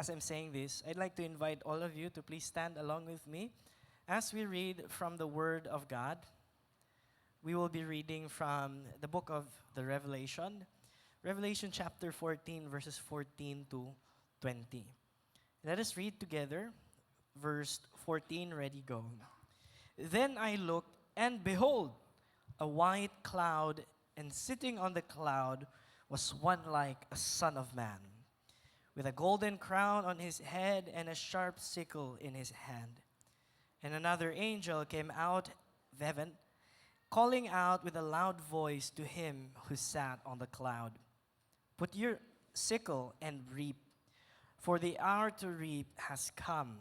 as I'm saying this, I'd like to invite all of you to please stand along with me as we read from the Word of God. We will be reading from the book of the Revelation, Revelation chapter 14, verses 14 to 20. Let us read together. Verse 14, ready, go. Then I looked, and behold, a white cloud, and sitting on the cloud was one like a son of man, with a golden crown on his head and a sharp sickle in his hand. And another angel came out of heaven, calling out with a loud voice to him who sat on the cloud, "Put your sickle and reap, for the hour to reap has come,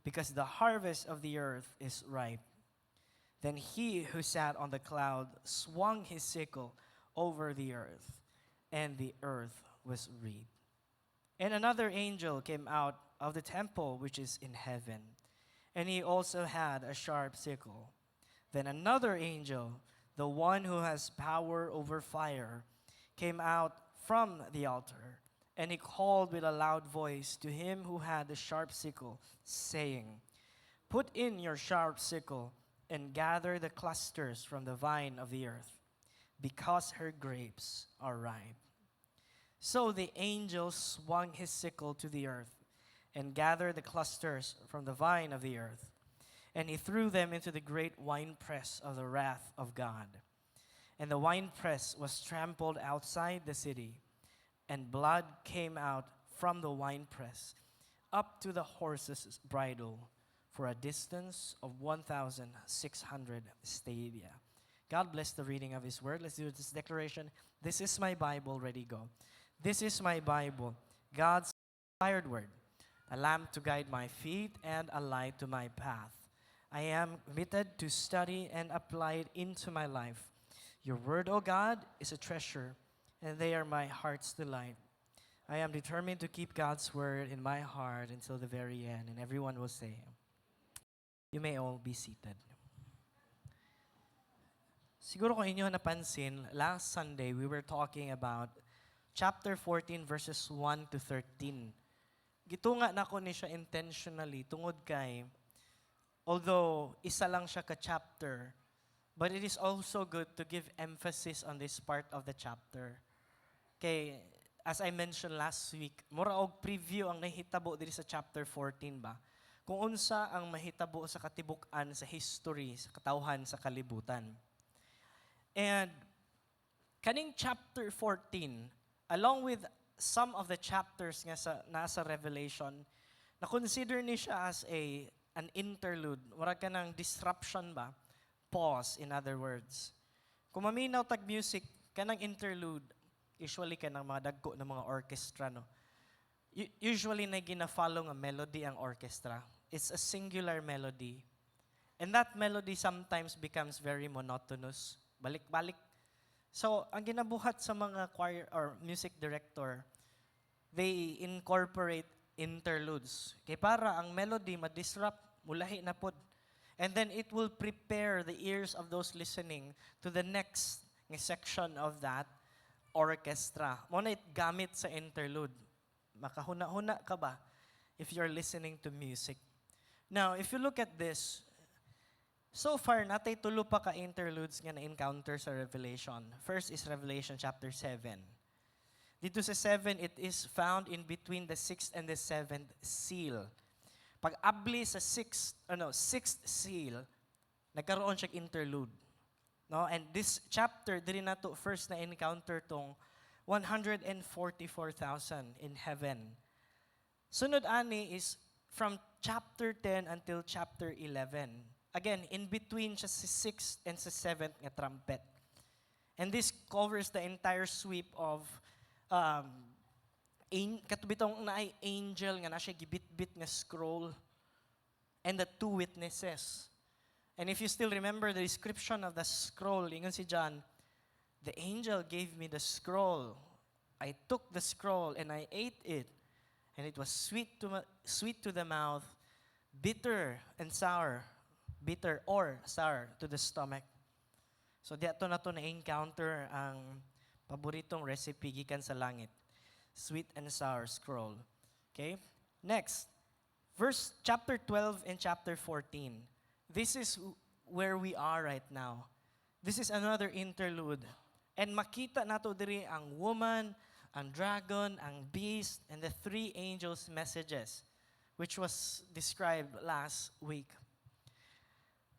because the harvest of the earth is ripe." Then he who sat on the cloud swung his sickle over the earth, and the earth was reaped. And another angel came out of the temple which is in heaven, and he also had a sharp sickle. Then another angel, the one who has power over fire, came out from the altar, and he called with a loud voice to him who had the sharp sickle, saying, "Put in your sharp sickle and gather the clusters from the vine of the earth, because her grapes are ripe." So the angel swung his sickle to the earth and gathered the clusters from the vine of the earth, and he threw them into the great winepress of the wrath of God. And the winepress was trampled outside the city, and blood came out from the winepress up to the horse's bridle for a distance of 1,600 stadia. God bless the reading of his word. Let's do this declaration. This is my Bible, ready, go. This is my Bible, God's inspired word, a lamp to guide my feet and a light to my path. I am committed to study and apply it into my life. Your word, O God, is a treasure, and they are my heart's delight. I am determined to keep God's word in my heart until the very end. And everyone will say, you may all be seated. Siguro kung inyo napansin, last Sunday we were talking about chapter 14 verses 1 to 13. Gitunga na ko ni siya intentionally tungod kay, although isa lang siya ka-chapter, but it is also good to give emphasis on this part of the chapter. Kay, as I mentioned last week, mura og preview ang nahitabo diri sa chapter 14 ba? Kung unsa ang mahitabo sa katibuk-an sa history, sa katawhan sa kalibutan. And kaning chapter 14, along with some of the chapters nga sa nasa Revelation, na-consider ni siya as an interlude. Wala ka ng disruption ba? Pause, in other words. Kung maminaw tag music, kanang interlude, usually kanang mga dagko ng mga orchestra, no? Usually na gina-follow nga melody ang orchestra. It's a singular melody. And that melody sometimes becomes very monotonous. Balik-balik. So, ang ginabuhat sa mga choir or music director, they incorporate interludes. Kaya para ang melody ma-disrupt, mulahi na pod. And then it will prepare the ears of those listening to the next section of that orchestra. Muna it gamit sa interlude. Makahuna-huna ka ba if you're listening to music? Now, if you look at this, so far, natay tulo pa ka interludes nga na-encounter sa Revelation. First is Revelation chapter 7. Dito sa 7, it is found in between the 6th and the 7th seal. Pag abli sa sixth seal, nagkaroon siya interlude. No? And this chapter, diri na to first na encounter tong 144,000 in heaven. Sunod ani is from chapter 10 until chapter 11. Again, in between siya sa 6th and sa 7th nga trumpet. And this covers the entire sweep of katubitong naay angel nga na siya gibit-bit nga scroll and the two witnesses. And if you still remember the description of the scroll, ingon si John, the angel gave me the scroll. I took the scroll and I ate it, and it was sweet to the mouth, bitter or sour to the stomach. So dito na to na-encounter ang paboritong recipe gikan sa langit. Sweet and sour scroll. Okay? Next, chapter 12 and chapter 14. This is where we are right now. This is another interlude. And makita nato diri ang woman, ang dragon, ang beast, and the three angels' messages, which was described last week.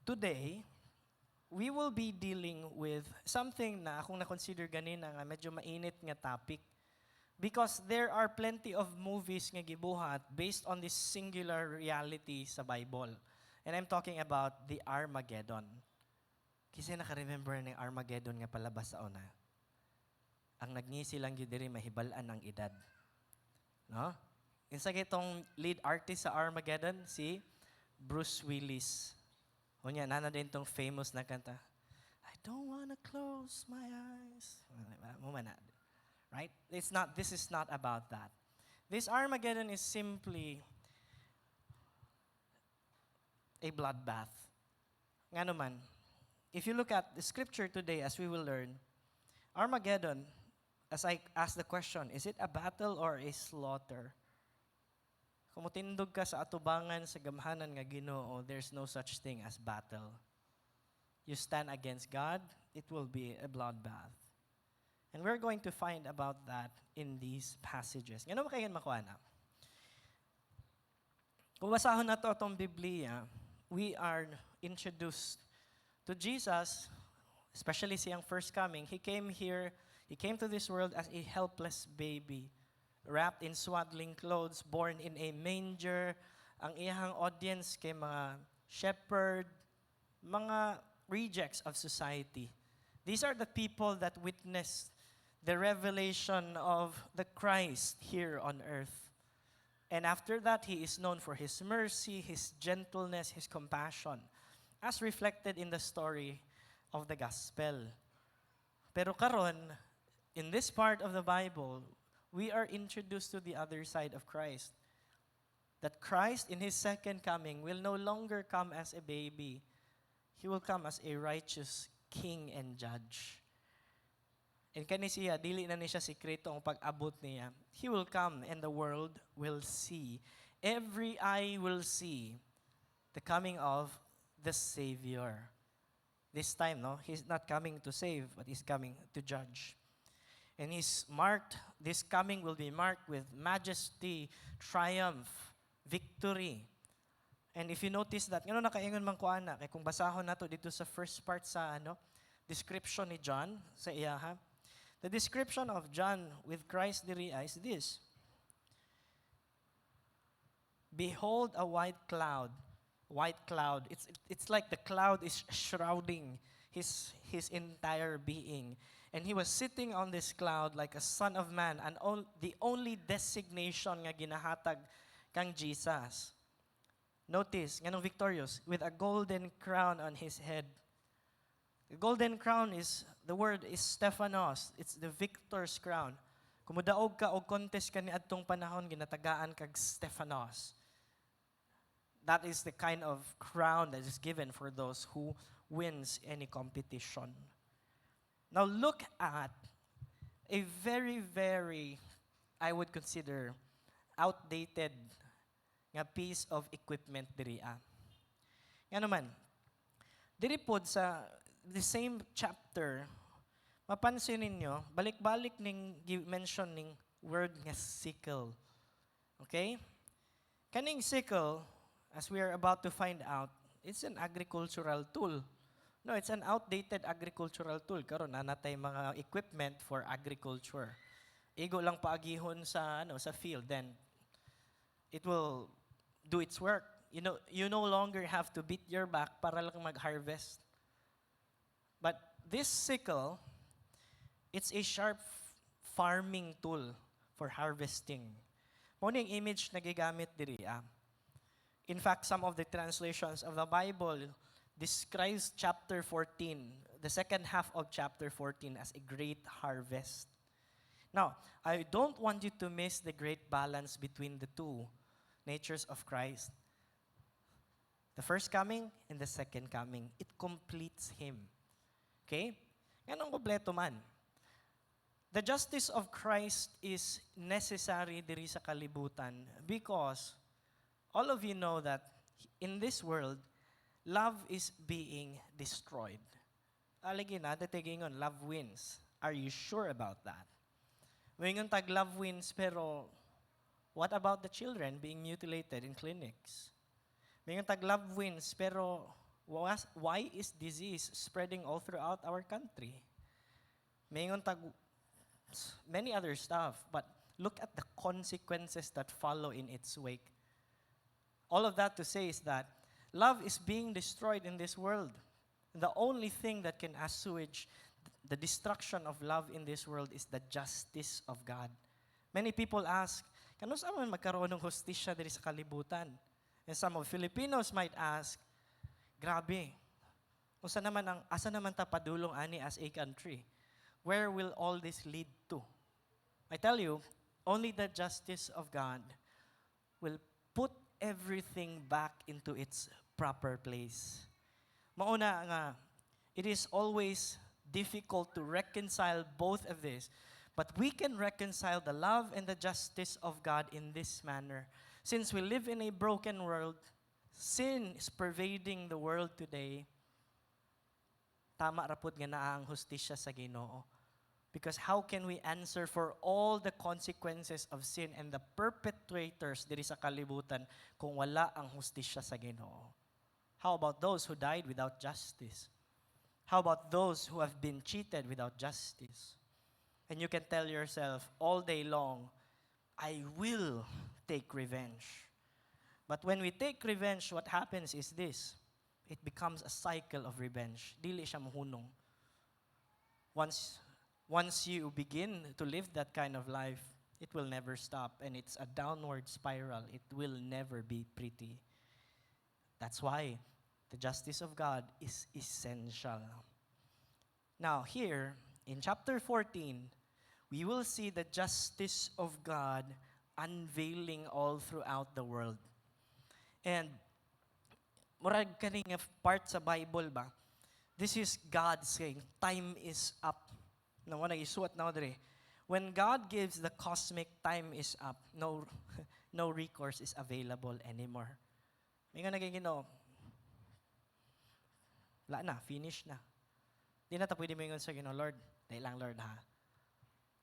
Today, we will be dealing with something na akong na-consider ganina nga medyo mainit nga topic, because there are plenty of movies nga gibuhat based on this singular reality sa Bible. And I'm talking about the Armageddon. Kasi naka-remember ng Armageddon nga palabas sa una. Ang nagnisi lang yun diri mahibalaan ang edad. No? Insa itong lead artist sa Armageddon, si Bruce Willis. Unya, nana din tong famous na kanta, I don't wanna close my eyes. Right? This is not about that. This Armageddon is simply a bloodbath. Nga naman, if you look at the scripture today, as we will learn, Armageddon, as I ask the question, is it a battle or a slaughter? Kung mutindog ka sa atubangan sa gamhanan nga Ginoo, there's no such thing as battle. You stand against God, it will be a bloodbath. And we're going to find about that in these passages. Nga naman kayo makuha na. Kung basahon na to itong Biblia, we are introduced to Jesus, especially siyang first coming. He came to this world as a helpless baby, wrapped in swaddling clothes, born in a manger. Ang iyang audience kay mga shepherd, mga rejects of society. These are the people that witnessed the revelation of the Christ here on earth. And after that, he is known for his mercy, his gentleness, his compassion, as reflected in the story of the gospel. Pero karon, in this part of the Bible, we are introduced to the other side of Christ. That Christ, in his second coming, will no longer come as a baby. He will come as a righteous king and judge. And kani siya, dili na niya sikreto ang pag-abot niya. He will come and the world will see. Every eye will see the coming of the Savior. This time, he's not coming to save, but he's coming to judge. And this coming will be marked with majesty, triumph, victory. And if you notice that, ngano nakaingon man ko ana, kay kung basahon nato dito sa first part sa description ni John sa iyaha. The description of John with Christ diri is this. Behold a white cloud. White cloud. It's like the cloud is shrouding his entire being. And he was sitting on this cloud like a son of man, and the only designation nga ginahatag kang Jesus. Notice, nganong victorious, with a golden crown on his head. The golden crown the word is Stephanos. It's the victor's crown. Kumudaog ka o contest ka ni adtong panahon, ginatagaan kag Stephanos. That is the kind of crown that is given for those who wins any competition. Now look at a very, very, I would consider, outdated nga piece of equipment diri. Nga naman, diri pod sa the same chapter, mapansin ninyo, balik-balik ning mention ning word nga sickle. Okay? Kaning sickle, as we are about to find out, it's an agricultural tool. No, it's an outdated agricultural tool. Karon natay mga equipment for agriculture. Igo lang paagihon sa field, then it will do its work. You no longer have to beat your back para lang mag-harvest. But this sickle, it's a sharp farming tool for harvesting. Mo ning image na gigamit diri. In fact, some of the translations of the Bible describes chapter 14, the second half of chapter 14, as a great harvest. Now, I don't want you to miss the great balance between the two natures of Christ. The first coming and the second coming. It completes him. Okay? Ganong kompleto man. The justice of Christ is necessary diri sa kalibutan because all of you know that in this world, love is being destroyed. Alagi na, datigingon, love wins. Are you sure about that? Mayingon tag love wins, pero what about the children being mutilated in clinics? Mayingon tag love wins, pero why is disease spreading all throughout our country? Mayingon tag many other stuff, but look at the consequences that follow in its wake. All of that to say is that love is being destroyed in this world. The only thing that can assuage the destruction of love in this world is the justice of God. Many people ask, kano sa man magkaroon ng hustisya diri sa kalibutan? And some of Filipinos might ask, grabe, asa naman ta padulong ani as a country? Where will all this lead to? I tell you, only the justice of God will put everything back into its proper place. Mauna nga, it is always difficult to reconcile both of this, but we can reconcile the love and the justice of God in this manner. Since we live in a broken world, sin is pervading the world today, tama rapod nga naa ang hustisya sa Ginoo. Because how can we answer for all the consequences of sin and the perpetrators diri sa kalibutan kung wala ang hustisya sa Ginoo? How about those who died without justice? How about those who have been cheated without justice? And you can tell yourself all day long, I will take revenge. But when we take revenge, what happens is this. It becomes a cycle of revenge. Dili siya mahunong. Once you begin to live that kind of life, it will never stop, and it's a downward spiral. It will never be pretty. That's why the justice of God is essential. Now here, in chapter 14, we will see the justice of God unveiling all throughout the world. And murag kaning part sa Bible ba? This is God saying, time is up. No, isuwat na dere. When God gives the cosmic time is up, no recourse is available anymore. May nga nagiging wala na, finish na. Di na ta pwede mo sa Ginoo, Lord, dahil lang Lord ha.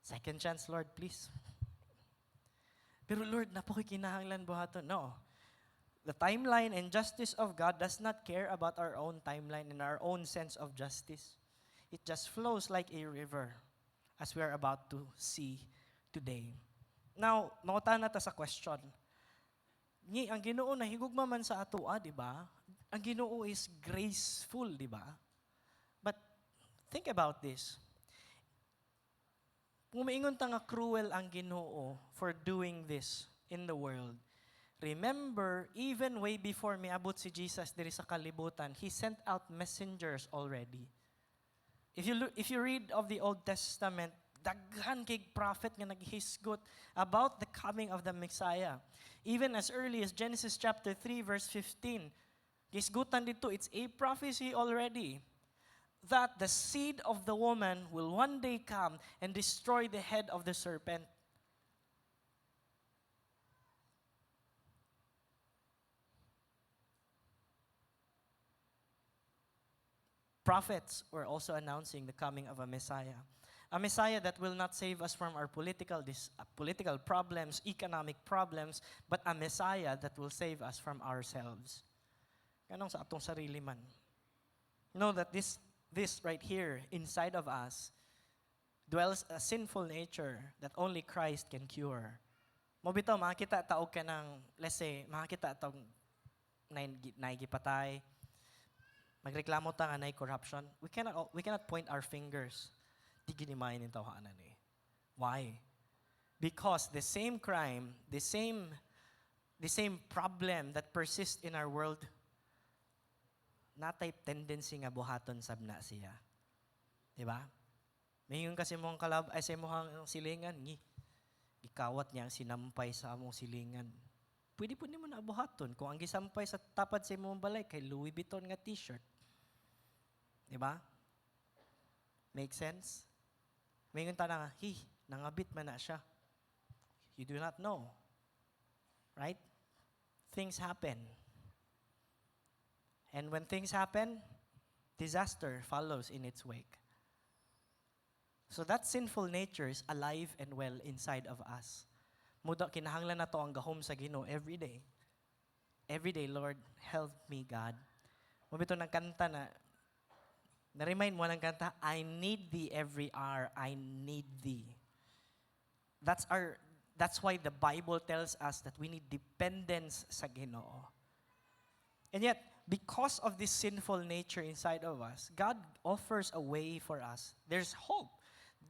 Second chance, Lord, please. Pero Lord, napakikinahanglan buhaton. No. The timeline and justice of God does not care about our own timeline and our own sense of justice. It just flows like a river, as we are about to see today. Now, mauta na ta sa question. Ang Ginoo nahigugma man sa atoa, di ba? Ang Ginoo is graceful, di ba? But think about this. Kung maingon ta nga cruel ang Ginoo for doing this in the world, remember, even way before miabot si Jesus diri sa kalibutan, He sent out messengers already. If you read of the Old Testament, daghan kay prophet nga naghisgot about the coming of the Messiah. Even as early as Genesis chapter 3 verse 15, hisgutan dito, it's a prophecy already that the seed of the woman will one day come and destroy the head of the serpent. Prophets were also announcing the coming of a Messiah that will not save us from our political problems, economic problems, but a Messiah that will save us from ourselves. Kanong sa atong sarili man. Know that this right here inside of us dwells a sinful nature that only Christ can cure. Mo bitaw makita taog ka ng, let's say, makita taog naigipatay, magreklamo ta nga na corruption, we cannot point our fingers. Di ginimayin ng tawanan eh. Why? Because the same crime, the same problem that persists in our world, natay tendency nga buhaton sabna siya. Di ba? Mayroon kasi mong ay sa mong silingan, ikawat niya ang sinampay sa among silingan. Pwede po nimo na buhaton kung ang gisampay sa tapad sa imong balay kay Louis Vuitton nga t-shirt. Diba? Make sense? Mayingon ta na, nangabit man na siya. You do not know. Right? Things happen. And when things happen, disaster follows in its wake. So that sinful nature is alive and well inside of us. Muda, kinahanglan na to ang gahom sa Ginoo every day. Every day, Lord, help me, God. Mabito ng kanta na-remind mo ng kanta, I need thee every hour, I need thee. That's why the Bible tells us that we need dependence sa Ginoo. And yet, because of this sinful nature inside of us, God offers a way for us. There's hope.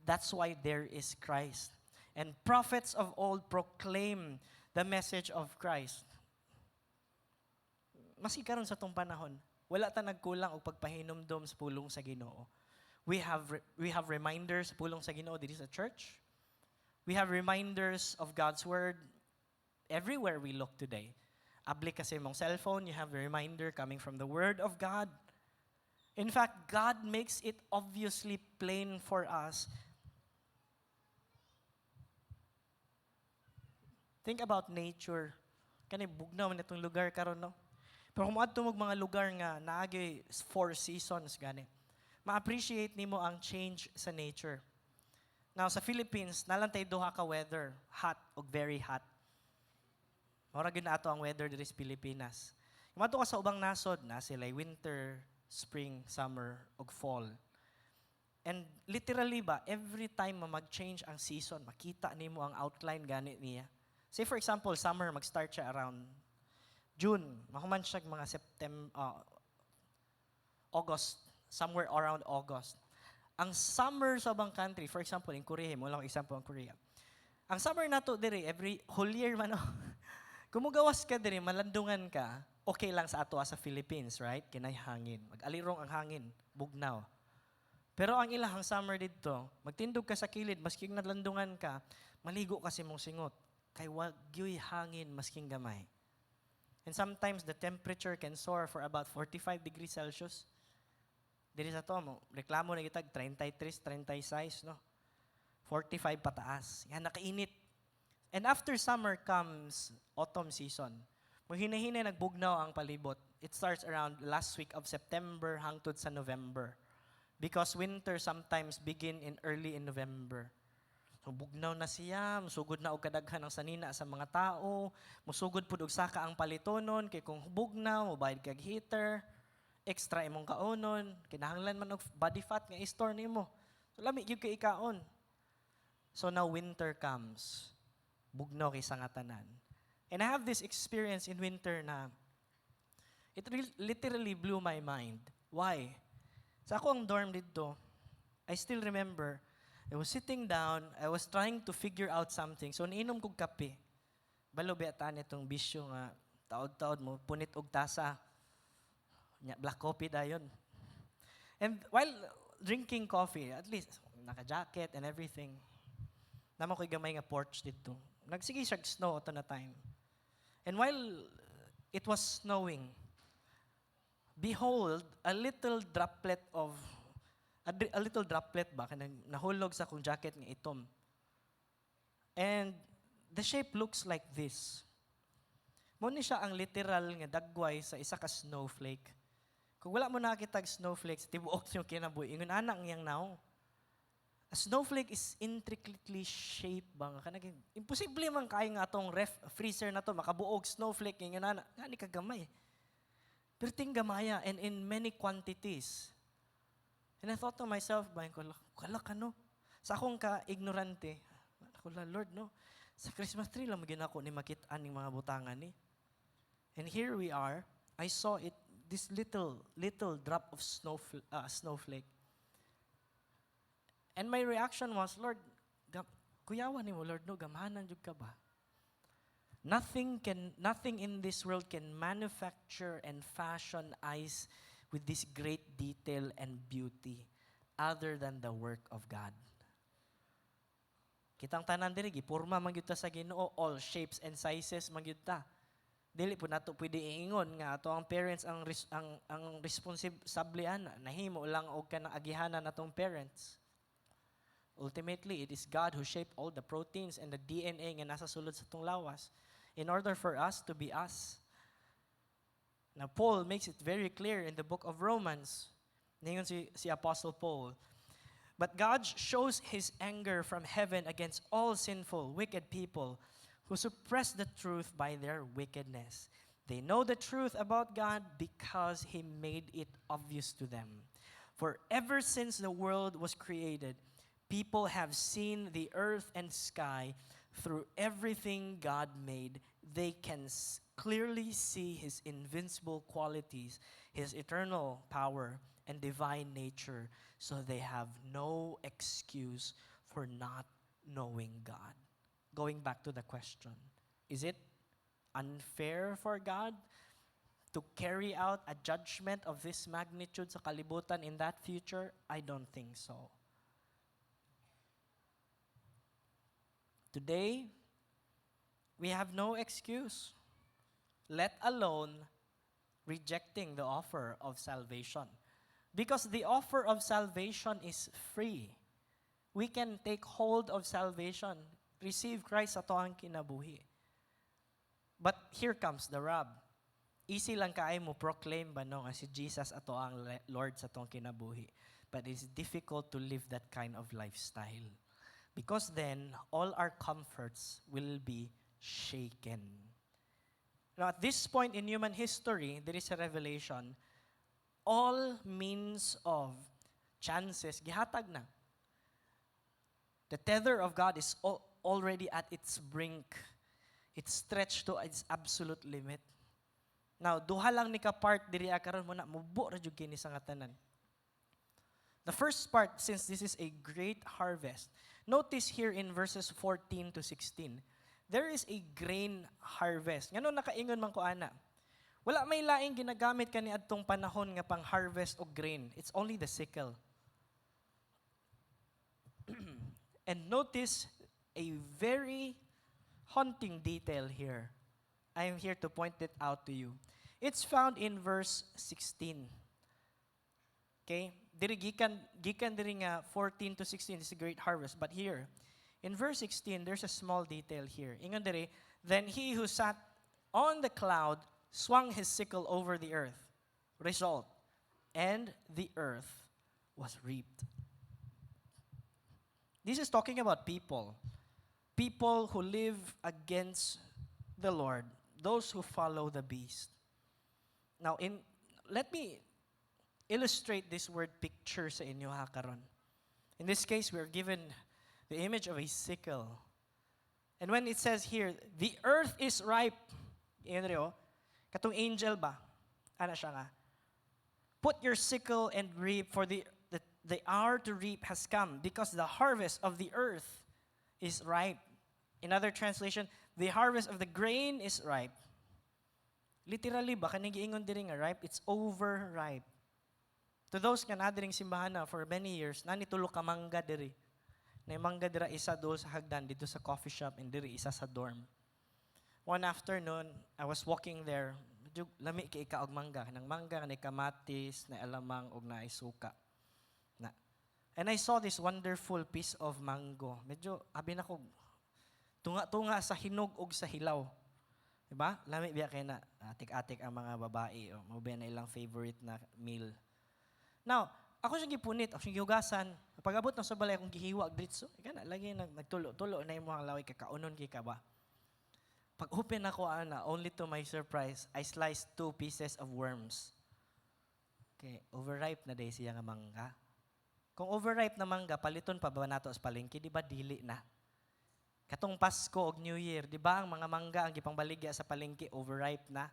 That's why there is Christ. And prophets of old proclaim the message of Christ. Maski karon sa tong panahon, wala ta nagkulang og pagpahinomdom sa pulong sa Ginoo. We have reminders sa pulong sa Ginoo diri sa church. We have reminders of God's word everywhere we look today. Abli kasi mong cellphone, you have a reminder coming from the word of God. In fact, God makes it obviously plain for us. Think about nature. Kani bugnaw man itong lugar karon, no? Pero kung adto mong mga lugar nga naagi 4 seasons gani, ma-appreciate nimo ang change sa nature. Now, sa Philippines, nalantay duha ka weather, hot o very hot. Mura gyud na ato ang weather diri sa Pilipinas. Kung ato ka sa ubang nasod, na sila winter, spring, summer, ug fall. And literally ba, every time mag-change ang season, makita nimo ang outline gani niya. Say for example, summer mag-start siya around June, mahuman siya mga August, somewhere around August. Ang summer sa ubang country, for example, in Korea, mo lang example ang Korea. Ang summer nato diri every whole year man. Kumugawas ka diri, malandungan ka, okay lang sa ato sa Philippines, right? Kinay hangin. Mag-alirong ang hangin, bugnaw. Pero ang ilahang summer dito, magtindog ka sa kilid, masking nalandungan ka, maligo kasi mong singot. Kay wagyoy hangin masking gamay. And sometimes the temperature can soar for about 45 degrees Celsius. Diri sa to, reklamo na kitag 33, 36, no? 45 pataas. Yan, nakainit. And after summer comes autumn season. Hinahinay nagbugnaw ang palibot. It starts around last week of September hangtod sa November. Because winter sometimes begin early in November. So bugnaw na siya, musugod na og kadaghan ang sanina sa mga tao, musugod pud og saka ang palitonon kay kung bugnaw, mobayad kag heater, extra imong kaonon, kinahanglan man og body fat nga i-store nimo. So lami gyud kay ikaon. So now winter comes. Bugnaw kay sangatanan. And I have this experience in winter na it literally blew my mind. Why? Sa ako ang dorm dito, I still remember, I was sitting down, I was trying to figure out something. So niinom kog kape. Balo beatan itong bisyo nga taod-taod mo punit og tasa. Black coffee dayon. And while drinking coffee, at least naka-jacket and everything, naman ko'y gamay nga porch dito. Nagsige siya snow ato na time. And while it was snowing, behold, a little droplet ba kanang nahulog sa akong jacket nga itom. And the shape looks like this. Mo ni siya ang literal nga dagway sa isa ka snowflake. Kung wala mo nakakita snowflakes, tibuok yung kinabuhi. Ingon anak niyang now. A snowflake is intricately shaped ba nga kanang imposible man kay nga atong freezer na to makabuog snowflake ingon anak. Ngani kagamay. Pero gamaya and in many quantities. And I thought to myself, bayan ko, kala ka no? Sa akong ka-ignorante, ako Lord, no? Sa Christmas tree lang magin ako ni makitaan ng mga butangan ni. And here we are, I saw it, this little drop of snowflake. And my reaction was, Lord, kuyawan ni mo, Lord, no, gamahanan jud ka ba? Nothing in this world can manufacture and fashion ice with this great detail and beauty other than the work of God. Kitang tanan diri gipurma man gyud ta sa Ginoo, all shapes and sizes man gyud ta. Dili po nato pwede iingon nga ato ang parents ang responsible ana nahimo lang og kanang agihanan natong parents. Ultimately, it is God who shaped all the proteins and the DNA nga nasa sulod sa tong lawas in order for us to be us. Now, Paul makes it very clear in the book of Romans. Ningon si Apostle Paul. But God shows His anger from heaven against all sinful, wicked people who suppress the truth by their wickedness. They know the truth about God because He made it obvious to them. For ever since the world was created, people have seen the earth and sky. Through everything God made, they can clearly see His invincible qualities, His eternal power, and divine nature, so they have no excuse for not knowing God. Going back to the question, is it unfair for God to carry out a judgment of this magnitude sa kalibutan in that future? I don't think so. Today, we have no excuse, let alone rejecting the offer of salvation. Because the offer of salvation is free. We can take hold of salvation, receive Christ sa toang kinabuhi. But here comes the rub. Easy lang kaay mo proclaim ba no nga si Jesus ato ang Lord sa toang kinabuhi. But it's difficult to live that kind of lifestyle. Because then, all our comforts will be shaken. Now, at this point in human history, there is a revelation. All means of chances, gihatag na. The tether of God is already at its brink. It's stretched to its absolute limit. Now, duha lang ni ka part diri karon mo na mubo ra jud kini sa ngatanan. The first part, since this is a great harvest, notice here in verses 14 to 16, there is a grain harvest. Ngano nakaingon man ko ana? Wala may laing ginagamit kani adtong panahon nga pang harvest og grain. It's only the sickle. And notice a very haunting detail here. I am here to point it out to you. It's found in verse 16. Okay? Diri gikan diri nga 14 to 16 is a great harvest, but here in verse 16 there's a small detail here. Ingon diri, then he who sat on the cloud swung his sickle over the earth. Result, and the earth was reaped. This is talking about people. People who live against the Lord, those who follow the beast. Now, let me illustrate this word picture sa inyo ha karon. In this case, we are given the image of a sickle. And when it says here, the earth is ripe, katong angel ba? Ana siya nga. Put your sickle and reap, for the hour to reap has come, because the harvest of the earth is ripe. In other translation, the harvest of the grain is ripe. Literally ba, kaning giingon diri nga ripe, it's overripe. To those nga nadiring simbahan na for many years, nanitulo ka mangga diri. Na mangga dira isa dool sa hagdan dito sa coffee shop, and diri isa sa dorm. One afternoon, I was walking there. Medyo lami kay ika og mangga. Nang mangga kanay kamatis, na alamang og na suka. Na. And I saw this wonderful piece of mango. Medyo abi na ko tunga-tunga sa hinog og sa hilaw. Diba? Lami biya kay na atik-atik ang mga babae o mo na ilang favorite na meal. Now, ako siyang gipunit, ako siyang gihugasan. Pag-abot na sa balay akong gihiwa dritso, kana lagi nagtulo-tulo na imong laway kakaunon kay ka ba. Pag open ako ana, only to my surprise, I sliced 2 pieces of worms. Okay, overripe na day siya nga mangga. Kung overripe na mangga, paliton pa ba nato sa palengke, di ba dili na? Katong Pasko og New Year, di ba ang mga mangga ang gipangbaligya sa palengke overripe na?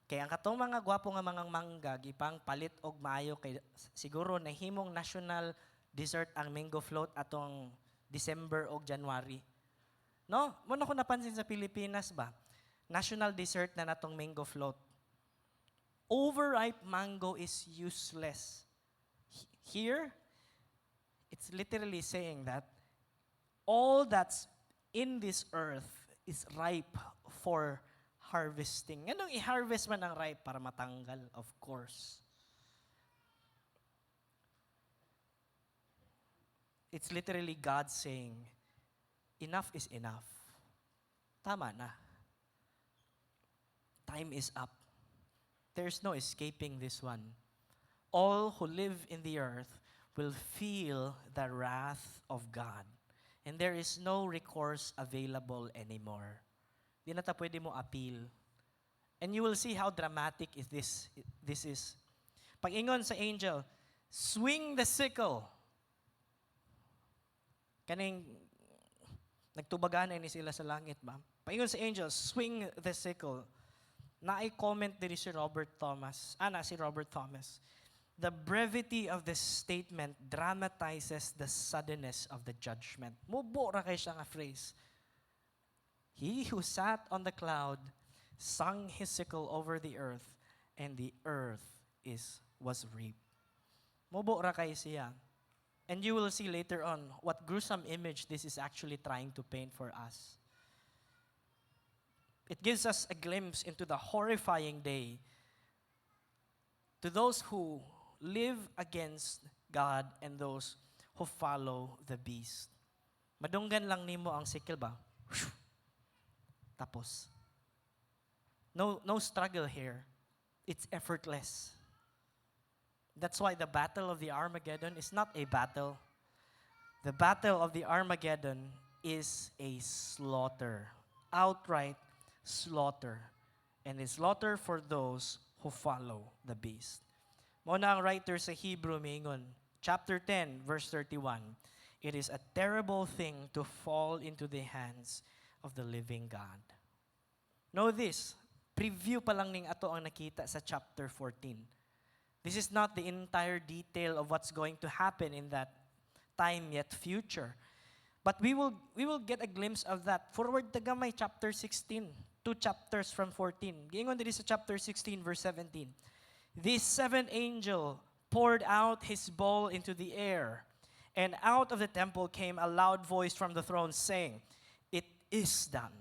Kaya ang katong mga gwapo nga mga mangga gipang palit og maayo kay siguro nahimong national dessert ang mango float atong December og January. No? Muna ko napansin sa Pilipinas ba? National dessert na natong mango float. Overripe mango is useless. Here, it's literally saying that all that's in this earth is ripe for harvesting. Anong i-harvest man ang ripe para matanggal? Of course. It's literally God saying, enough is enough. Tama na. Time is up. There's no escaping this one. All who live in the earth will feel the wrath of God. And there is no recourse available anymore. Di na ta pwede mo appeal. And you will see how dramatic this is. Pag-ingon sa angel, swing the sickle. Kaning nagtubagan ni sila sa langit ba? Pag-ingon sa angel, swing the sickle. Na-comment din si Robert Thomas. Si Robert Thomas. The brevity of this statement dramatizes the suddenness of the judgment. Mubo ra kay siya nga phrase. He who sat on the cloud sung his sickle over the earth, and the earth was reaped. Mubo ra kay siya. And you will see later on what gruesome image this is actually trying to paint for us. It gives us a glimpse into the horrifying day to those who live against God and those who follow the beast. Madunggan lang nimo ang sickle ba? Tapos. No struggle here. It's effortless. That's why the battle of the Armageddon is not a battle. The battle of the Armageddon is a slaughter. Outright slaughter. And a slaughter for those who follow the beast. Muna ang writer sa Hebrew mingon, chapter 10, verse 31. It is a terrible thing to fall into the hands of the living God. Know this, preview pa lang ning ato ang nakita sa chapter 14. This is not the entire detail of what's going to happen in that time yet future. But we will get a glimpse of that. Forward ta gamay, chapter 16, 2 chapters from 14. Giingon diri sa chapter 16, verse 17. This seventh angel poured out his bowl into the air, and out of the temple came a loud voice from the throne saying, "It is done."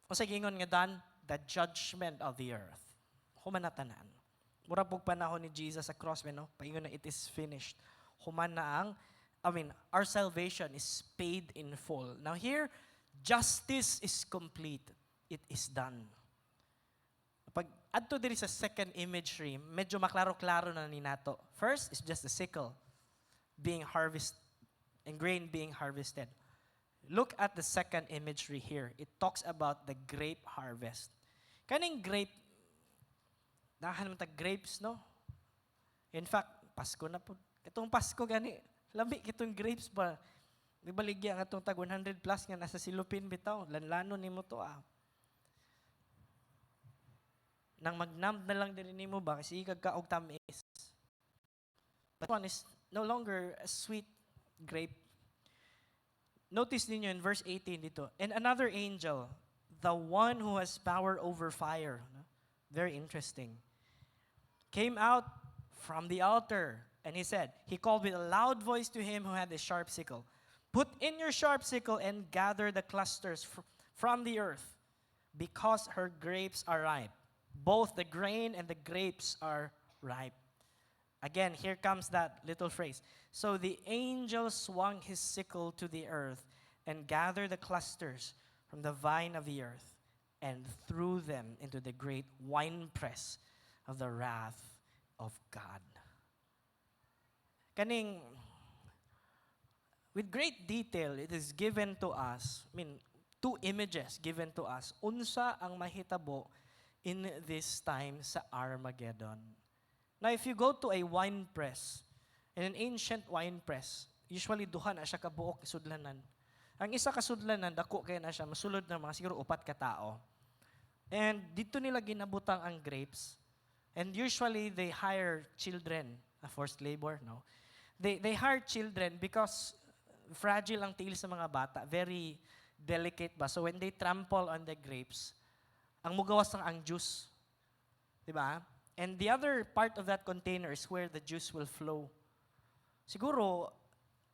O sa giingon nga done, the judgment of the earth. Human na tanan. Mura pog panahon ni Jesus sa cross, no? Paingon na it is finished. Human na our salvation is paid in full. Now here, justice is complete. It is done. Pag adto diri sa second imagery, medyo maklaro-klaro na ni nato. First is just the sickle being harvested, and grain being harvested. Look at the second imagery here. It talks about the grape harvest. Kaning grape, nahan man grapes, no? In fact, Pasko na po. Itong Pasko gani, lami kitong grapes ba? Di ba ligya nga itong tag 100 plus nga nasa silupin bitaw, lanlano ni mo to Nang magnam na lang din ni mo ba, kasi ikagkaog tamis. But one is no longer a sweet grape. Notice ninyo in verse 18 dito, and another angel, the one who has power over fire, very interesting, came out from the altar, and he called with a loud voice to him who had the sharp sickle, "Put in your sharp sickle and gather the clusters from the earth, because her grapes are ripe. Both the grain and the grapes are ripe." Again, here comes that little phrase. So the angel swung his sickle to the earth and gathered the clusters from the vine of the earth and threw them into the great winepress of the wrath of God. Kaning, with great detail, it is given to us, two images given to us, unsa ang mahitabo in this time sa Armageddon. Now, if you go to a wine press, in an ancient wine press, usually duha na siya kabuok sudlanan. Ang isa ka sudlanan, dako kaya na siya, masulod na mga siguro 4 ka tao. And dito nila ginabutang ang grapes. And usually, they hire children, forced labor, no? They hire children because fragile ang tiil sa mga bata, very delicate ba? So when they trample on the grapes, ang mugawas lang ang juice. Diba? And the other part of that container is where the juice will flow. Siguro,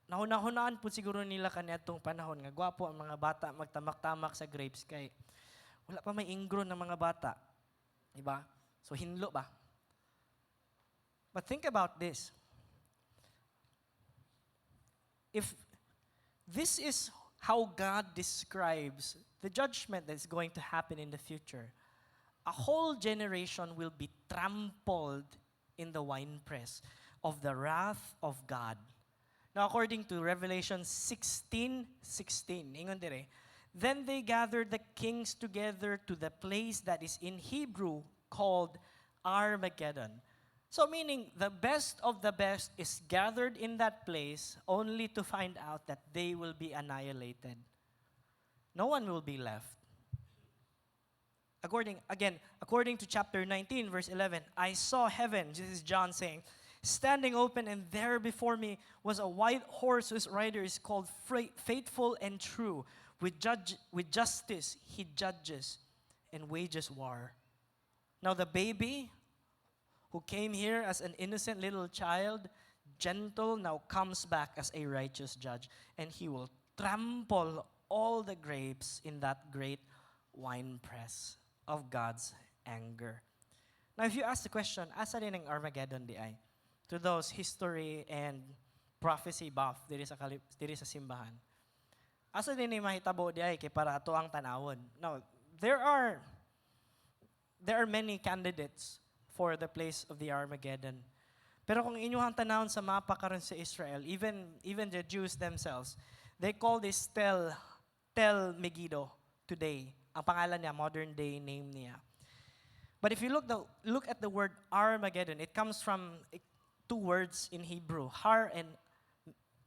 nahunahunaan po siguro nila kaniadtong panahon nga gwapo ang mga bata magtamak-tamak sa grapes kay wala pa may ingro ng mga bata. Diba? So hinlo ba? But think about this. If This is how God describes the judgment that is going to happen in the future. A whole generation will be trampled in the winepress of the wrath of God. Now, according to Revelation 16:16, ingon dire, then they gathered the kings together to the place that is in Hebrew called Armageddon. So meaning the best of the best is gathered in that place only to find out that they will be annihilated. No one will be left. According to chapter 19, verse 11, I saw heaven, this is John saying, standing open, and there before me was a white horse whose rider is called Faithful and True. With justice he judges and wages war. Now the baby who came here as an innocent little child, gentle, now comes back as a righteous judge, and he will trample all the grapes in that great winepress of God's anger. Now, if you ask the question, asa din ang Armageddon di ay? To those history and prophecy buff diri sa simbahan. Asa din ni mahitabo di ay kay para ato ang tanawon. Now, there are many candidates for the place of the Armageddon. Pero kung inyong tanawon sa mapa karon sa Israel, even the Jews themselves, they call this Tel Megiddo today. Ang pangalan niya, modern day name niya. But if you look at the word Armageddon, it comes from two words in Hebrew, Har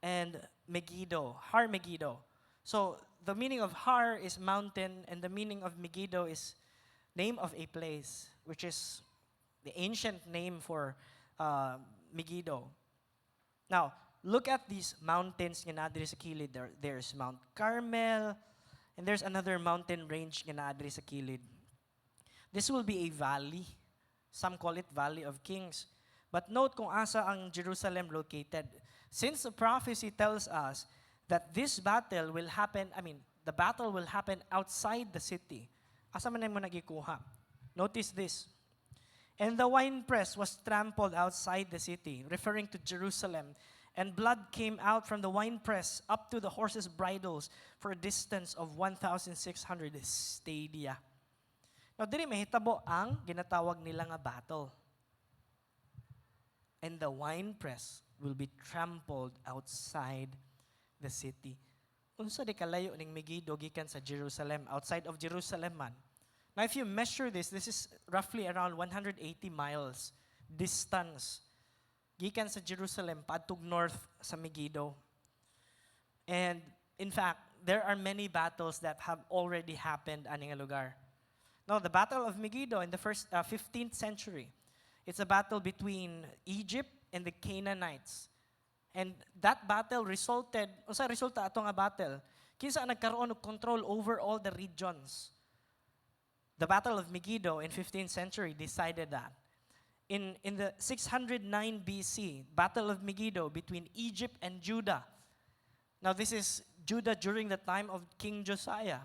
and Megiddo, Har Megiddo. So the meaning of Har is mountain, and the meaning of Megiddo is name of a place, which is the ancient name for Megiddo. Now, look at these mountains nga naadiri sa kilid. There's Mount Carmel, and there's another mountain range nga naadiri sa kilid. This will be a valley. Some call it Valley of Kings. But note kung asa ang Jerusalem located. Since the prophecy tells us that this battle will happen, the battle will happen outside the city. Asa man mo nagikuha? Notice this. And the winepress was trampled outside the city, referring to Jerusalem. And blood came out from the winepress up to the horses' bridles for a distance of 1,600 stadia. Now, diri mahitabo ang ginatawag nila nga battle. And the winepress will be trampled outside the city. Unsa di kalayo ning Megiddo gikan sa Jerusalem, outside of Jerusalem man. Now, if you measure this is roughly around 180 miles distance gikan sa Jerusalem padtog north sa Megiddo. And in fact, there are many battles that have already happened ani nga lugar. Now, the Battle of Megiddo in the first 15th century, it's a battle between Egypt and the Canaanites. And that battle resulta ato nga battle, kinsa nagkaroon og control over all the regions. The Battle of Megiddo in 15th century decided that. In the 609 BC, Battle of Megiddo between Egypt and Judah. Now, this is Judah during the time of King Josiah.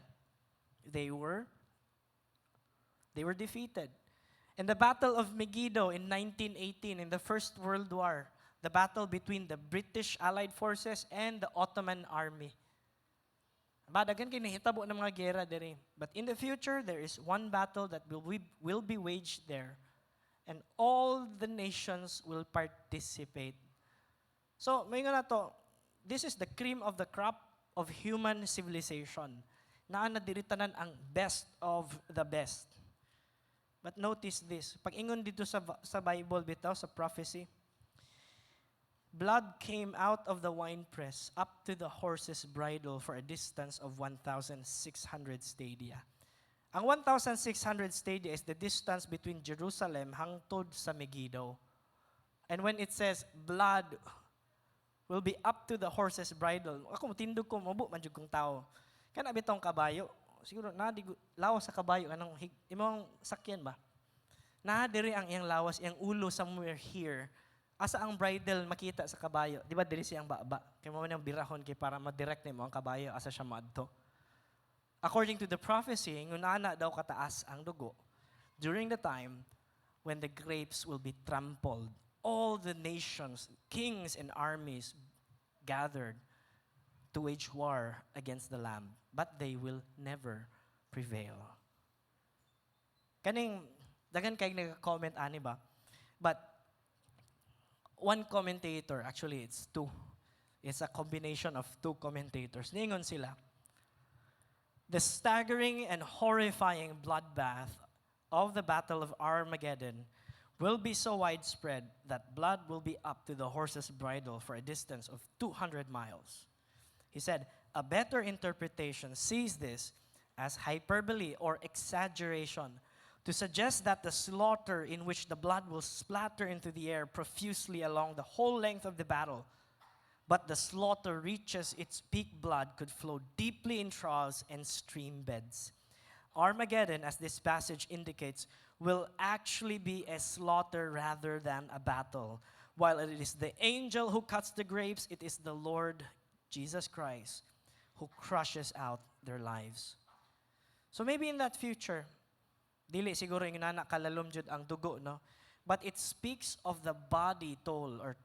They were defeated. In the Battle of Megiddo in 1918, in the First World War, the battle between the British Allied Forces and the Ottoman Army. Dagan kay nahitabo ng mga gera diri. But in the future, there is one battle that will be waged there. And all the nations will participate. So, may nga na to, this is the cream of the crop of human civilization. Naa na diri tanan ang best of the best. But notice this, pag ingon dito sa Bible bitaw, sa prophecy, blood came out of the winepress up to the horse's bridle for a distance of 1,600 stadia. Ang 1,600 stadia is the distance between Jerusalem hangtod sa Megiddo. And when it says blood will be up to the horse's bridle, ako tindog ko, mabu man jud kong tao. Kana bitong kabayo, siguro lawas sa kabayo anong imong sakyan ba? Diri ang iyang lawas, iyang ulo somewhere here. Asa ang bridle makita sa kabayo? Di ba diri siyang baba? Kay mo nang birahon kay para ma-direct nimo ang kabayo asa siya maadto. According to the prophecy, ngunana daw kataas ang dugo during the time when the grapes will be trampled. All the nations, kings and armies gathered to wage war against the Lamb, but they will never prevail. Kaning, dagan kay nag-comment, ani ba? But one commentator, actually it's two. It's a combination of two commentators. Ningon sila, the staggering and horrifying bloodbath of the Battle of Armageddon will be so widespread that blood will be up to the horse's bridle for a distance of 200 miles. He said, a better interpretation sees this as hyperbole or exaggeration to suggest that the slaughter in which the blood will splatter into the air profusely along the whole length of the battle, but the slaughter reaches its peak, blood could flow deeply in troughs and stream beds. Armageddon, as this passage indicates, will actually be a slaughter rather than a battle. While it is the angel who cuts the grapes, it is the Lord Jesus Christ who crushes out their lives. So maybe in that future, dili siguro yung nana kalalom jud ang dugo, no? But it speaks of the body toll or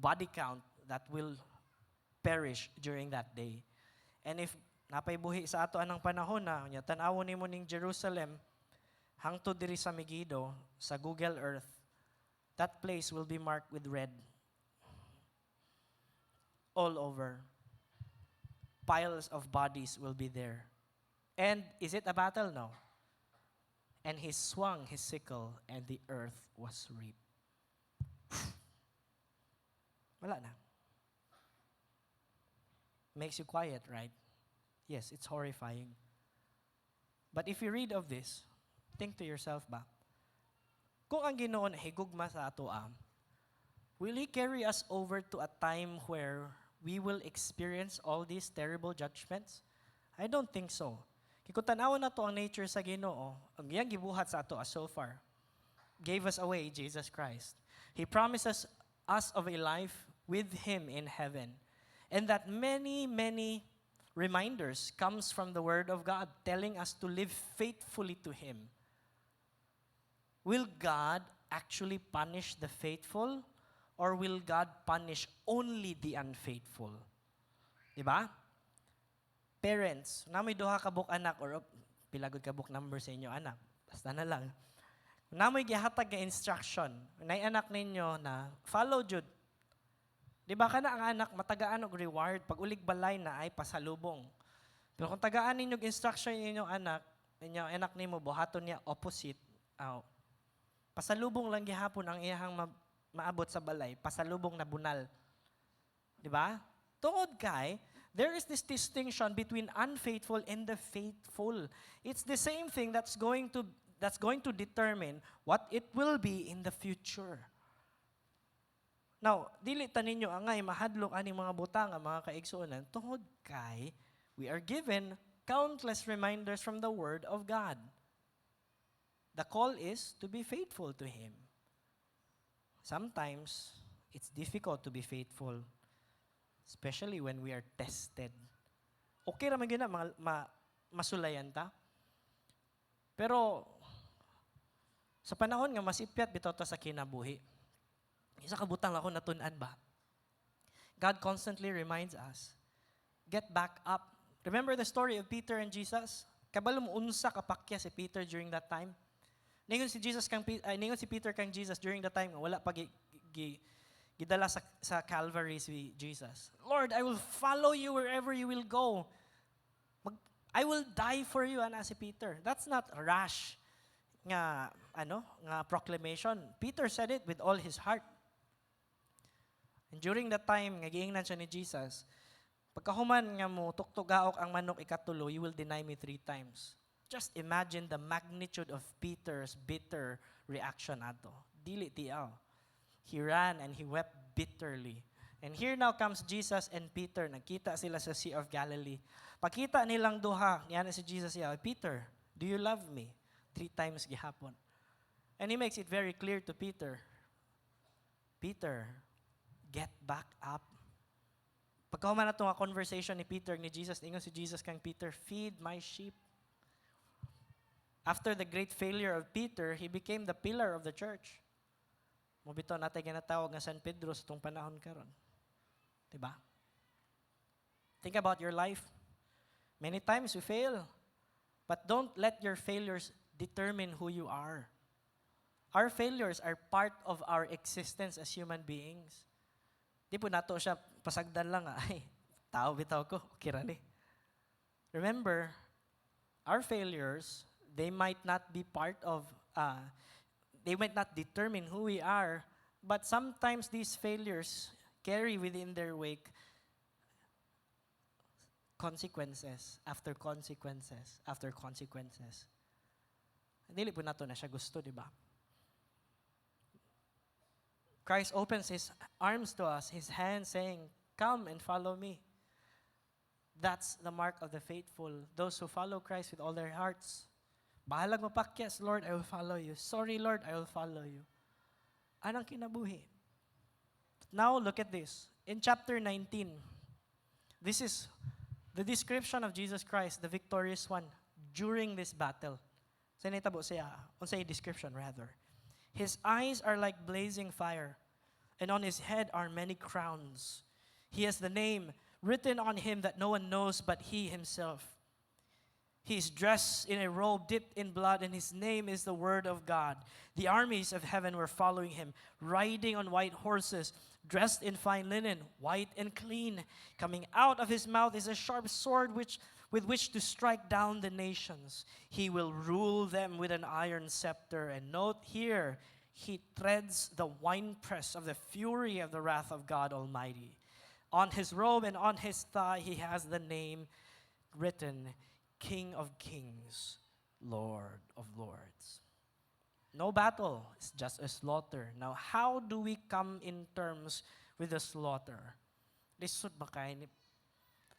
body count that will perish during that day. And if napay buhi sa ato anang panahon na, nya tan-awon nimo ning Jerusalem hangtod diri sa Megiddo sa Google Earth, that place will be marked with red all over. Piles of bodies will be there. And is it a battle? No. And he swung his sickle, and the earth was reaped. Wala na. Makes you quiet, right? Yes, it's horrifying. But if you read of this, think to yourself ba, kung ang Ginoo na higugma sa ato will He carry us over to a time where we will experience all these terrible judgments? I don't think so. Kung tanawan na to ang nature sa Ginoo, ang iyang gibuhat sa ato so far, gave us away Jesus Christ. He promises us of a life with Him in heaven. And that many, many reminders comes from the Word of God telling us to live faithfully to Him. Will God actually punish the faithful, or will God punish only the unfaithful? Diba? Parents, namoy duha ka buk anak or pilagod ka buk number sa inyo anak. Basta na lang. Namoy gihatag nga instruction, nay anak ninyo na follow jud. Di ba kana ang anak matagaan og reward pag ulig balay na ay pasalubong. Pero kung tagaan ninyo instruction ninyo anak nimo buhaton niya opposite. Pasalubong lang gihapon ang iyahang maabot sa balay, pasalubong na bunal. Di ba? Tungod kay there is this distinction between unfaithful and the faithful. It's the same thing that's going to determine what it will be in the future. Now, dili ta ninyo angay mahadlok aning mga butang ang mga kaigsuonan tungod kay we are given countless reminders from the Word of God. The call is to be faithful to Him. Sometimes it's difficult to be faithful, especially when we are tested. Okay raman gina masulayan ta. Pero sa panahon nga masipyat bitaw ta sa kinabuhi. Isa ka butang ako natun-an ba? God constantly reminds us, get back up. Remember the story of Peter and Jesus? Kabalo mo unsa kapakya si Peter during that time? Ningon si Peter kang Jesus during the time wala pa gidala sa Calvary si Jesus. Lord, I will follow you wherever you will go. I will die for you, ana si Peter. That's not rash nga proclamation. Peter said it with all his heart. And during that time nga giingnan siya ni Jesus, pagkahuman nga mo tuktugaok ang manok ikatulo, you will deny me 3 times. Just imagine the magnitude of Peter's bitter reaction ato. Dili tiaw. He ran and he wept bitterly. And here now comes Jesus and Peter. Nagkita sila sa Sea of Galilee. Pagkita nilang duha, niya si Jesus siya, Peter, do you love me? 3 times gihapon. And he makes it very clear to Peter, Peter, get back up. Pagkahuman na itong conversation ni Peter ni Jesus, ingon si Jesus kang Peter, feed my sheep. After the great failure of Peter, he became the pillar of the church. Mubito natin ginatawag nga San Pedro sa itong panahon karon. Diba? Think about your life. Many times we fail, but don't let your failures determine who you are. Our failures are part of our existence as human beings. Di po nato siya pasagdan lang, ay, tao bitaw ko, okay ra ni. Remember, our failures, they might not be part of, they might not determine who we are, but sometimes these failures carry within their wake consequences after consequences after consequences. Dili po nato na siya gusto, di ba? Christ opens His arms to us, His hand saying, "Come and follow me." That's the mark of the faithful, those who follow Christ with all their hearts. Bahalag mapakyas, Lord, I will follow you. Sorry, Lord, I will follow you. Anang kinabuhi? Now, look at this. In chapter 19, this is the description of Jesus Christ, the victorious one, during this battle. Sa nitabo siya, unsay description rather. His eyes are like blazing fire, and on his head are many crowns. He has the name written on him that no one knows but he himself. He is dressed in a robe dipped in blood, and his name is the Word of God. The armies of heaven were following him, riding on white horses, dressed in fine linen, white and clean. Coming out of his mouth is a sharp sword with which to strike down the nations. He will rule them with an iron scepter. And note here, he treads the winepress of the fury of the wrath of God Almighty. On his robe and on his thigh he has the name written, King of Kings, Lord of Lords. No battle, it's just a slaughter. Now, how do we come in terms with the slaughter?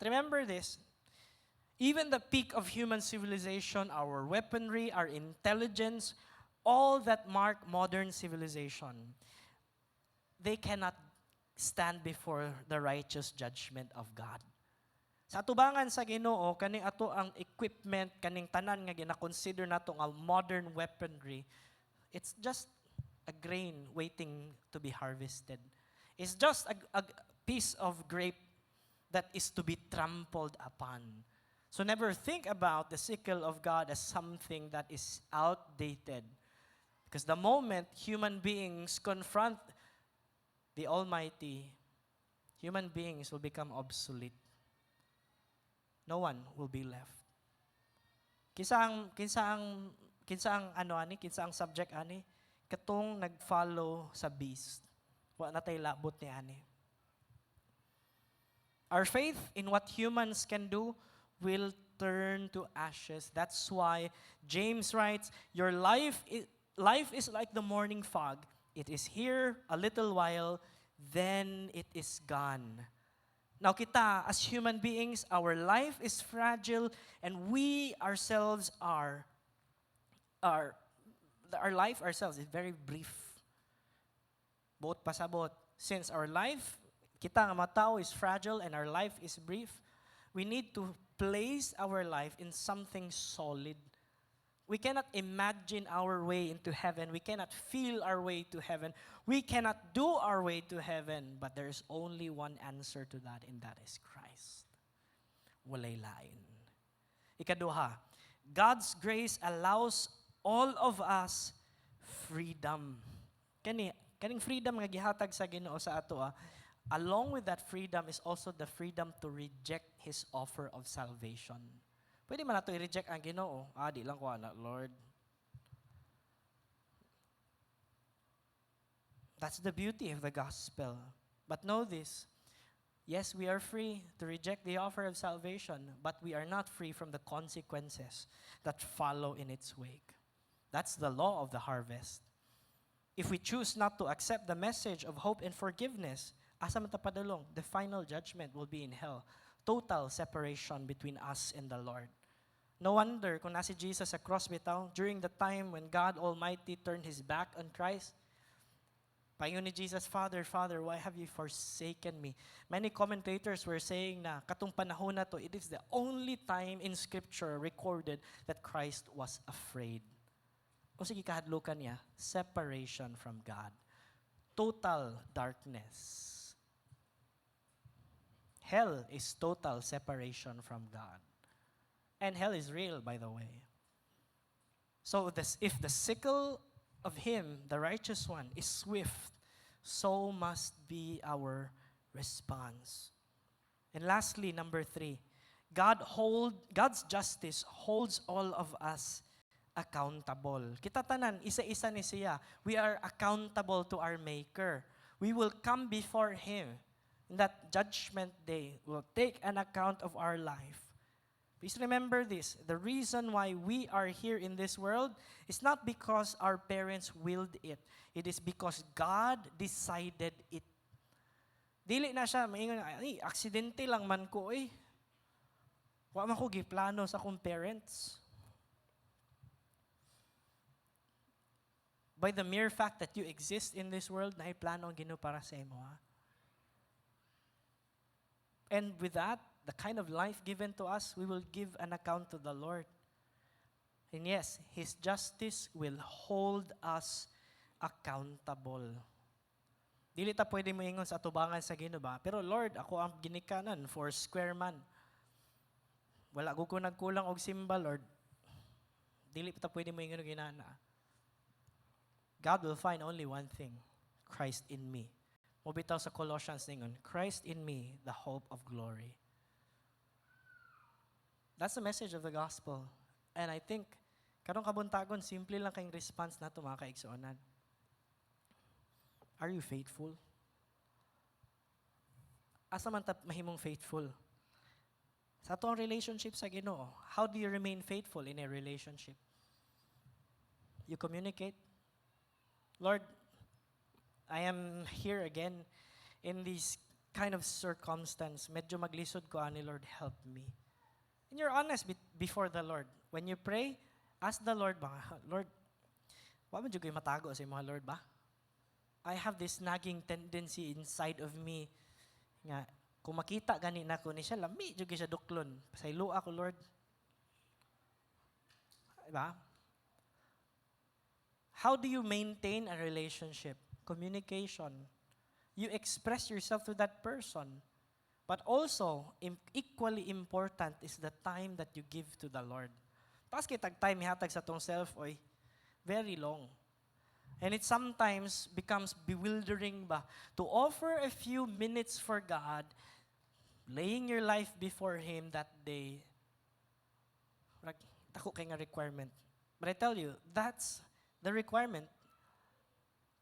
Remember this, even the peak of human civilization, our weaponry, our intelligence, all that mark modern civilization, they cannot stand before the righteous judgment of God. Sa atubangan sa Ginoo, kaning ato ang equipment, kaning tanan nga gina-consider nato nga modern weaponry, it's just a grain waiting to be harvested. It's just a piece of grape that is to be trampled upon. So never think about the sickle of God as something that is outdated. Because the moment human beings confront the Almighty, human beings will become obsolete. No one will be left. Kinsa ang subject ani? Katong nag-follow sa beast. Wa natay labot ni ani. Our faith in what humans can do will turn to ashes. That's why James writes, your life is like the morning fog. It is here a little while, then it is gone. Now kita, as human beings, our life is fragile, and we ourselves our life ourselves is very brief. Both pasabot. Since our life, kita nga matao is fragile and our life is brief, we need to place our life in something solid. We cannot imagine our way into heaven. We cannot feel our way to heaven. We cannot do our way to heaven. But there's only one answer to that, and that is Christ. Walay lain. Ikaduha, God's grace allows all of us freedom. Kaning freedom nga gihatag sa Ginoo sa ato, along with that freedom is also the freedom to reject His offer of salvation. Pwede man nato i-reject ang Ginoo. Di lang ko ana, Lord. That's the beauty of the gospel. But know this, yes, we are free to reject the offer of salvation, but we are not free from the consequences that follow in its wake. That's the law of the harvest. If we choose not to accept the message of hope and forgiveness, asa man ta padulong, the final judgment will be in hell. Total separation between us and the Lord. No wonder kung nasi Jesus sa cross bitaw, during the time when God Almighty turned His back on Christ, paingon ni Jesus, Father, Father, why have you forsaken me? Many commentators were saying na katong panahon na to, it is the only time in Scripture recorded that Christ was afraid. O sige kahadlukan niya, separation from God. Total darkness. hell is total separation from God. And hell is real, by the way. So if the sickle of him, the righteous one, is swift, so must be our response. And lastly, number 3, God's justice holds all of us accountable. Kita tanan, isa-isa ni siya. We are accountable to our Maker. We will come before Him in that judgment day. We'll take an account of our life. Please remember this. The reason why we are here in this world is not because our parents willed it. It is because God decided it. Dili na siya, maingon, ay, aksidente lang man ko eh. Wa man ko giplano sa akong parents. By the mere fact that you exist in this world, na plano ang Ginoo para sa imo. And with that, the kind of life given to us, we will give an account to the Lord. And yes, His justice will hold us accountable. Dili ta pwede mo ingon sa atubangan sa Ginoo ba? Pero Lord, ako ang ginikanan for square man. Wala ko nagkulang og simba, Lord. Dili ta pwede mo ingon ginana. God will find only one thing, Christ in me. Mobitaw sa Colossians ningon, Christ in me, the hope of glory. That's the message of the gospel. And I think, karong kabuntagon, simple lang kayong response na ito, mga kaigsuonan. Are you faithful? Asa man ta mahimong faithful? Sa atong relationship sa Ginoo, how do you remain faithful in a relationship? You communicate. Lord, I am here again in this kind of circumstance. Medyo maglisod ko ani, Lord, help me. And you're honest before the Lord. When you pray, ask the Lord ba, Lord, wa man jud koy matago sa imong Lord ba? I have this nagging tendency inside of me nga kung makita gani nako ni siya lami jud siya duklon. Pasaylo ako, Lord. Diba? How do you maintain a relationship? Communication. You express yourself to that person. But also, equally important is the time that you give to the Lord. Tapos kitag time ihatag sa tong self, oy, very long. And it sometimes becomes bewildering ba to offer a few minutes for God, laying your life before Him that day. Tako kay nga requirement. But I tell you, that's the requirement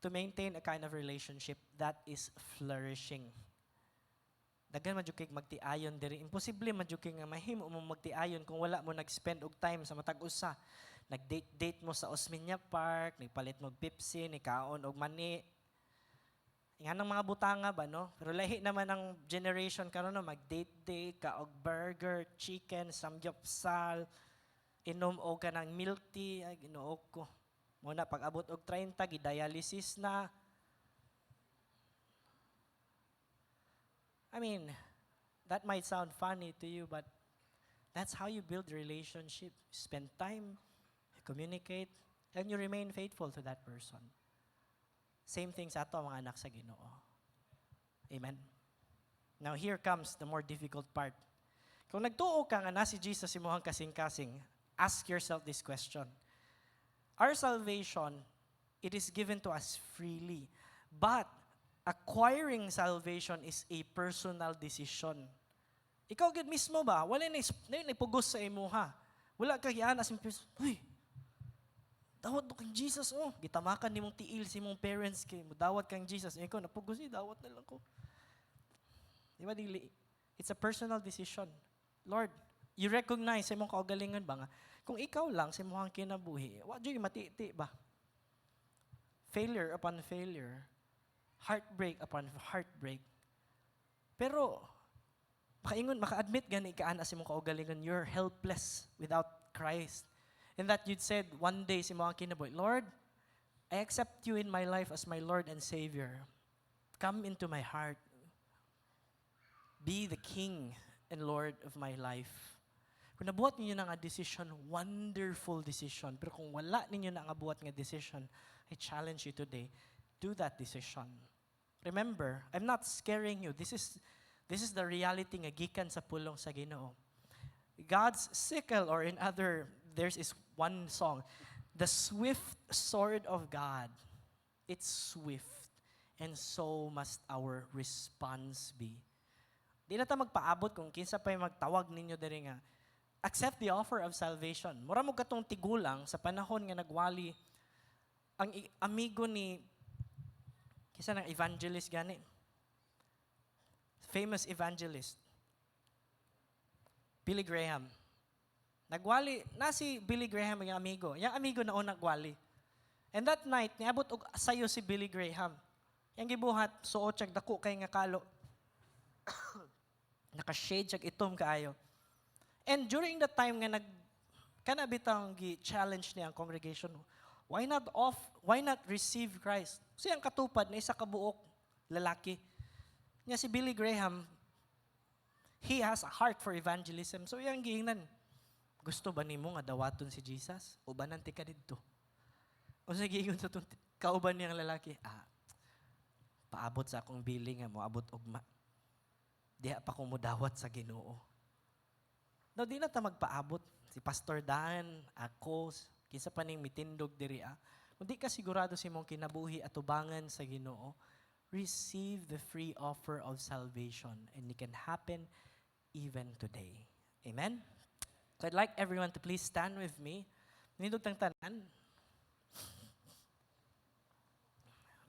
to maintain a kind of relationship that is flourishing. Dagan madjukig magtiayon diri. Imposible madjukig nga mahimo mo magtiayon kung wala mo nag-spend og time sa matag usa. Nag-date mo sa Osmeña Park, nagpalit mo og Pepsi, nikaon og mani. Nga nang mga butanga ba no? Pero lahi naman ang generation karon no, mag-date ka og burger, chicken, samgyupsal, inom og kanang milk tea, ay ginuog ko. Muna pag-abot og 30 gidialysis na. I mean, that might sound funny to you, but that's how you build relationship. Spend time, you communicate, and you remain faithful to that person. Same thing sa ato mga anak sa Ginoo. Amen. Now here comes the more difficult part. Kung nagtuo ka nga na si Jesus imong kasing-kasing, ask yourself this question. Our salvation, it is given to us freely. But acquiring salvation is a personal decision. Ikaw gid mismo ba? Wala na ipugos sa imuha. Wala ka giana sa uy, dawat mo kang Jesus, oh. Gitamakan nimong tiil sa imong parents kay mo dawat kang Jesus. Ikaw napugos dawat na lang ko. Di ba dili? It's a personal decision. Lord, you recognize sa imong kaugalingon ba nga kung ikaw lang sa imong kinabuhi, wa jud matiti ba? Failure upon failure, heartbreak upon heartbreak. Pero maka-admit gani ka ana sa imong kaugalingon, you're helpless without Christ. And that you'd said one day sa imong kinabuhi, Lord, I accept you in my life as my Lord and Savior. Come into my heart. Be the King and Lord of my life. Kung nabuhat ninyo na nga decision, wonderful decision. Pero kung wala ninyo na nga buhat nga decision, I challenge you today, do that decision. Remember, I'm not scaring you. This is This is the reality nga gikan sa pulong sa Ginoo. God's sickle, or in other, there's is one song, the swift sword of God. It's swift, and so must our response be. Di na ta magpaabot kung kinsa pa'y magtawag ninyo diri nga, accept the offer of salvation. Mura mo katong tigulang sa panahon nga nagwali, ang amigo ni, kinsa ng evangelist gani, famous evangelist, Billy Graham. Nagwali, na si Billy Graham yung amigo. Yung amigo na unang nagwali. And that night, niabot og sayo si Billy Graham. Yang gibuhat, suot siya, dako kay nga kalo. Naka-shade siya, itom kaayo. And during the time nga kanabitang gi-challenge niya ang congregation, why not receive Christ? Siyang katupad na isa kabuok lalaki. Nga si Billy Graham, he has a heart for evangelism. So yung giingnan, gusto ba nimo nga dawaton si Jesus? O ba nanti ka dito? O sa giingon sa kauban niyang lalaki, paabot sa akong billing nga mo abot ugma. Diha pa ko mo dawat sa Ginoo. No, di na ta magpaabot. Si Pastor Dan, ako, kinsa pa ning mitindog diri Kung di ka sigurado si mong kinabuhi at tubangan sa Ginoo, receive the free offer of salvation, and it can happen even today. Amen? So I'd like everyone to please stand with me. Nindog tang tanan.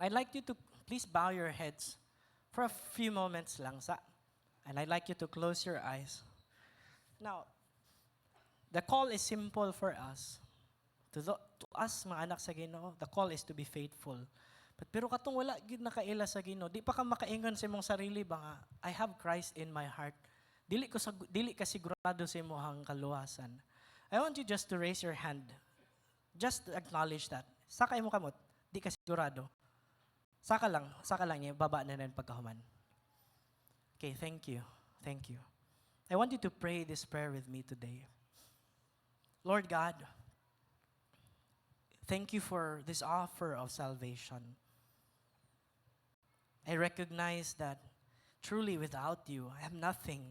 I'd like you to please bow your heads for a few moments lang sa. And I'd like you to close your eyes. Now, the call is simple for us. To us, mga anak sa Ginoo, the call is to be faithful. Pero katong wala gid nakaila sa Ginoo, di pa ka makaingon sa imong sarili ba nga, I have Christ in my heart. Dili ka sigurado sa imong kaluwasan. I want you just to raise your hand. Just to acknowledge that. Saka imo kamot, di ka sigurado. Saka lang niya, baba na ng pagkahuman. Okay, thank you. Thank you. I want you to pray this prayer with me today. Lord God, thank you for this offer of salvation. I recognize that truly without you, I have nothing.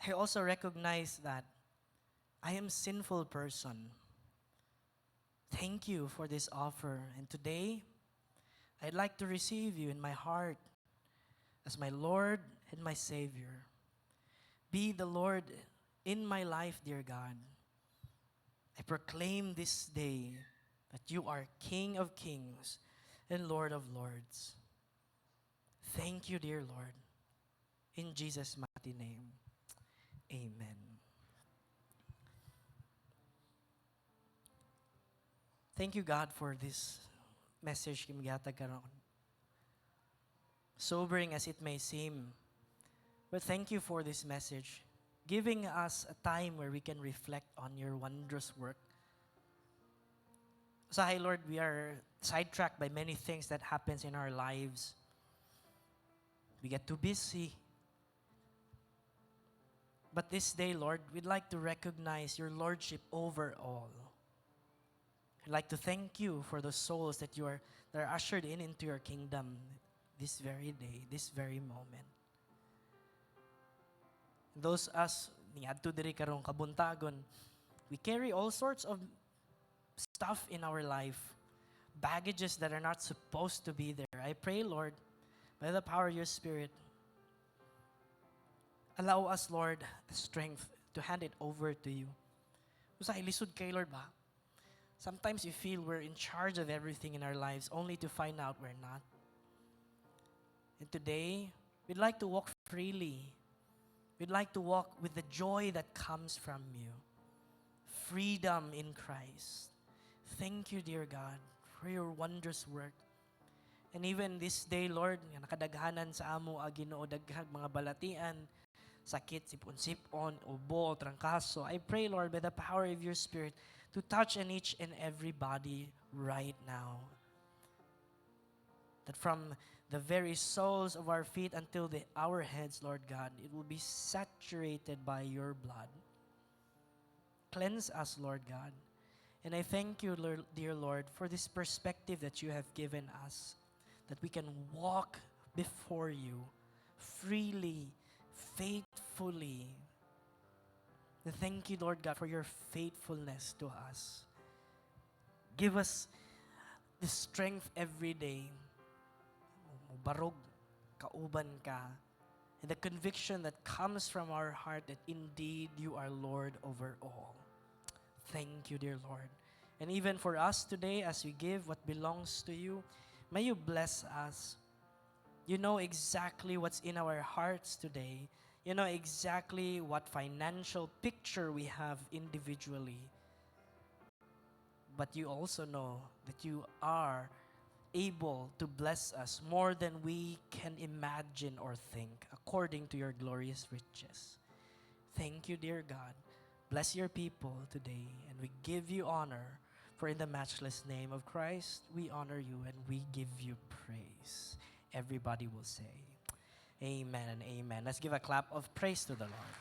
I also recognize that I am a sinful person. Thank you for this offer. And today, I'd like to receive you in my heart as my Lord and my Savior. Be the Lord in my life, dear God. I proclaim this day that you are King of Kings and Lord of Lords. Thank you, dear Lord. In Jesus' mighty name, amen. Thank you, God, for this message kimighatag karon. Sobering as it may seem, but thank you for this message, giving us a time where we can reflect on your wondrous work. So, hi, Lord, we are sidetracked by many things that happens in our lives. We get too busy. But this day, Lord, we'd like to recognize your lordship over all. I'd like to thank you for the souls that that are ushered into your kingdom this very day, this very moment. Those us, niadto diri karong kabuntagon, we carry all sorts of stuff in our life, baggages that are not supposed to be there. I pray, Lord, by the power of your Spirit, allow us, Lord, strength to hand it over to you. Usa ilisod kay Lord ba? Sometimes we feel we're in charge of everything in our lives only to find out we're not. And today, we'd like to walk freely. We'd like to walk with the joy that comes from you. Freedom in Christ. Thank you, dear God, for your wondrous work. And even this day, Lord, nga nakadaghanan sa amo Ginoo daghang mga balatian, sakit, sipon-sipon, ubo, trangkaso. I pray, Lord, by the power of your Spirit, to touch in each and every body right now. That from the very soles of our feet until our heads, Lord God, it will be saturated by your blood. Cleanse us, Lord God. And I thank you, Lord, dear Lord, for this perspective that you have given us, that we can walk before you freely, faithfully. Thank you, Lord God, for your faithfulness to us. Give us the strength every day. Barog, kauban ka. And the conviction that comes from our heart that indeed you are Lord over all. Thank you, dear Lord. And even for us today, as we give what belongs to you, may you bless us. You know exactly what's in our hearts today. You know exactly what financial picture we have individually. But you also know that you are able to bless us more than we can imagine or think, according to your glorious riches. Thank you, dear God. Bless your people today, and we give you honor. For in the matchless name of Christ, we honor you and we give you praise. Everybody will say, Amen and amen. Let's give a clap of praise to the Lord.